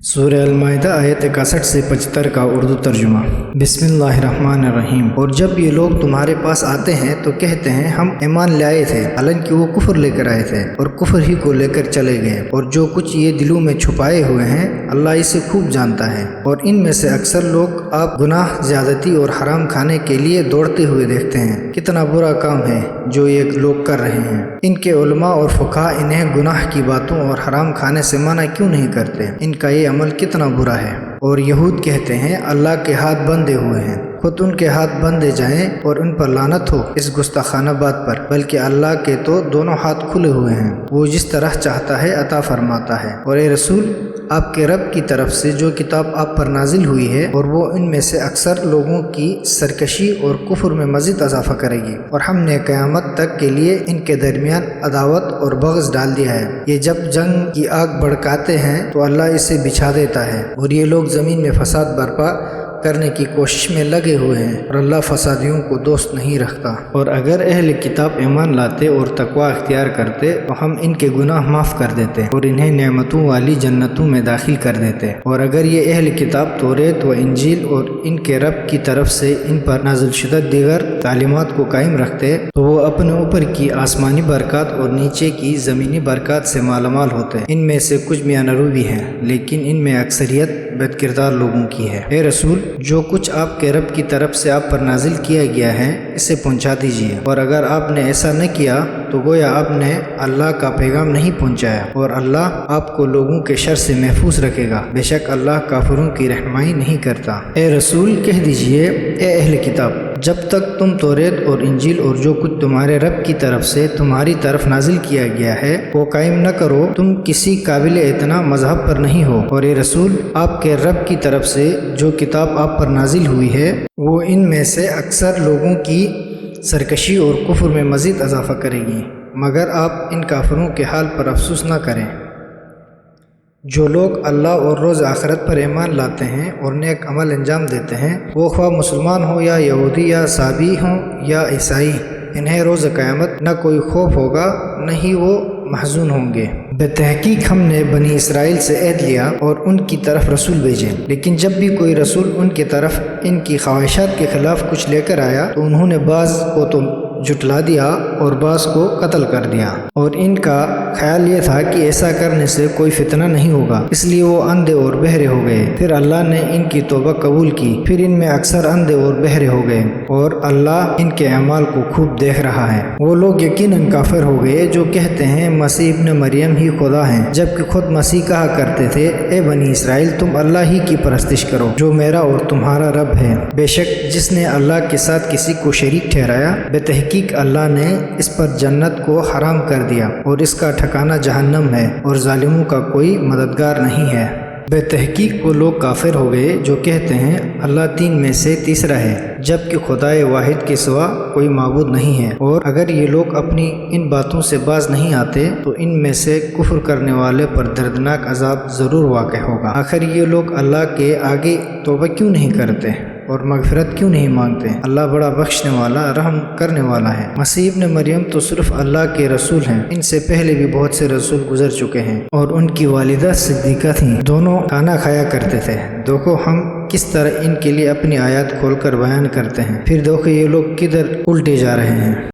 سورہ المائدہ آیت 61 سے 75 کا اردو ترجمہ۔ بسم اللہ الرحمن الرحیم۔ اور جب یہ لوگ تمہارے پاس آتے ہیں تو کہتے ہیں ہم ایمان لے آئے تھے، حالانکہ وہ کفر لے کر آئے تھے اور کفر ہی کو لے کر چلے گئے، اور جو کچھ یہ دلوں میں چھپائے ہوئے ہیں اللہ اسے خوب جانتا ہے۔ اور ان میں سے اکثر لوگ آپ گناہ، زیادتی اور حرام کھانے کے لیے دوڑتے ہوئے دیکھتے ہیں۔ کتنا برا کام ہے جو یہ لوگ کر رہے ہیں۔ ان کے علماء اور فقہاء انہیں گناہ کی باتوں اور حرام کھانے سے منع کیوں نہیں کرتے؟ ان کا یہ عمل کتنا برا ہے۔ اور یہود کہتے ہیں اللہ کے ہاتھ بندھے ہوئے ہیں، خود ان کے ہاتھ بندھے جائیں اور ان پر لعنت ہو اس گستاخانہ بات پر، بلکہ اللہ کے تو دونوں ہاتھ کھلے ہوئے ہیں، وہ جس طرح چاہتا ہے عطا فرماتا ہے۔ اور اے رسول، آپ کے رب کی طرف سے جو کتاب آپ پر نازل ہوئی ہے، اور وہ ان میں سے اکثر لوگوں کی سرکشی اور کفر میں مزید اضافہ کرے گی، اور ہم نے قیامت تک کے لیے ان کے درمیان عداوت اور بغض ڈال دیا ہے۔ یہ جب جنگ کی آگ بھڑکاتے ہیں تو اللہ اسے بچھا دیتا ہے، اور یہ لوگ زمین میں فساد برپا کرنے کی کوشش میں لگے ہوئے ہیں، اور اللہ فسادیوں کو دوست نہیں رکھتا۔ اور اگر اہل کتاب ایمان لاتے اور تقوی اختیار کرتے تو ہم ان کے گناہ معاف کر دیتے اور انہیں نعمتوں والی جنتوں میں داخل کر دیتے۔ اور اگر یہ اہل کتاب توریت و انجیل اور ان کے رب کی طرف سے ان پر نازل شدہ دیگر تعلیمات کو قائم رکھتے تو وہ اپنے اوپر کی آسمانی برکات اور نیچے کی زمینی برکات سے مالا مال ہوتے۔ ان میں سے کچھ میانہ رو بھی ہیں، لیکن ان میں اکثریت بد کردار لوگوں کی ہے۔ اے رسول، جو کچھ آپ کے رب کی طرف سے آپ پر نازل کیا گیا ہے اسے پہنچا دیجیے، اور اگر آپ نے ایسا نہ کیا تو گویا آپ نے اللہ کا پیغام نہیں پہنچایا، اور اللہ آپ کو لوگوں کے شر سے محفوظ رکھے گا۔ بے شک اللہ کافروں کی رہنمائی نہیں کرتا۔ اے رسول، کہہ دیجیے اے اہل کتاب، جب تک تم توریت اور انجیل اور جو کچھ تمہارے رب کی طرف سے تمہاری طرف نازل کیا گیا ہے وہ قائم نہ کرو، تم کسی قابل اعتنا مذہب پر نہیں ہو۔ اور اے رسول، آپ کے رب کی طرف سے جو کتاب آپ پر نازل ہوئی ہے وہ ان میں سے اکثر لوگوں کی سرکشی اور کفر میں مزید اضافہ کرے گی، مگر آپ ان کافروں کے حال پر افسوس نہ کریں۔ جو لوگ اللہ اور روز آخرت پر ایمان لاتے ہیں اور نیک عمل انجام دیتے ہیں، وہ خواہ مسلمان ہوں یا یہودی یا صابی ہوں یا عیسائی، انہیں روز قیامت نہ کوئی خوف ہوگا نہ ہی وہ محزون ہوں گے۔ بے تحقیق ہم نے بنی اسرائیل سے عہد لیا اور ان کی طرف رسول بھیجے، لیکن جب بھی کوئی رسول ان کی طرف ان کی خواہشات کے خلاف کچھ لے کر آیا تو انہوں نے بعض کو تو جھٹلا دیا اور بعض کو قتل کر دیا، اور ان کا خیال یہ تھا کہ ایسا کرنے سے کوئی فتنہ نہیں ہوگا، اس لیے وہ اندھے اور بہرے ہو گئے۔ پھر اللہ نے ان کی توبہ قبول کی، پھر ان میں اکثر اندھے اور بہرے ہو گئے، اور اللہ ان کے اعمال کو خوب دیکھ رہا ہے۔ وہ لوگ یقیناً کافر ہو گئے جو کہتے ہیں مسیح ابن مریم ہی خدا ہیں، جبکہ خود مسیح کہا کرتے تھے اے بنی اسرائیل، تم اللہ ہی کی پرستش کرو جو میرا اور تمہارا رب ہے۔ بے شک جس نے اللہ کے ساتھ کسی کو شریک ٹھہرایا، بے تحقیق اللہ نے اس پر جنت کو حرام کر دیا، اور اس کا ٹھکانہ جہنم ہے، اور ظالموں کا کوئی مددگار نہیں ہے۔ بے تحقیق وہ لوگ کافر ہو گئے جو کہتے ہیں اللہ تین میں سے تیسرا ہے، جبکہ خدائے واحد کے سوا کوئی معبود نہیں ہے۔ اور اگر یہ لوگ اپنی ان باتوں سے باز نہیں آتے تو ان میں سے کفر کرنے والے پر دردناک عذاب ضرور واقع ہوگا۔ آخر یہ لوگ اللہ کے آگے توبہ کیوں نہیں کرتے اور مغفرت کیوں نہیں مانگتے؟ اللہ بڑا بخشنے والا، رحم کرنے والا ہے۔ مسیح ابن مریم تو صرف اللہ کے رسول ہیں، ان سے پہلے بھی بہت سے رسول گزر چکے ہیں، اور ان کی والدہ صدیقہ تھیں، دونوں کھانا کھایا کرتے تھے۔ دیکھو ہم کس طرح ان کے لیے اپنی آیات کھول کر بیان کرتے ہیں، پھر دیکھو یہ لوگ کدھر الٹے جا رہے ہیں۔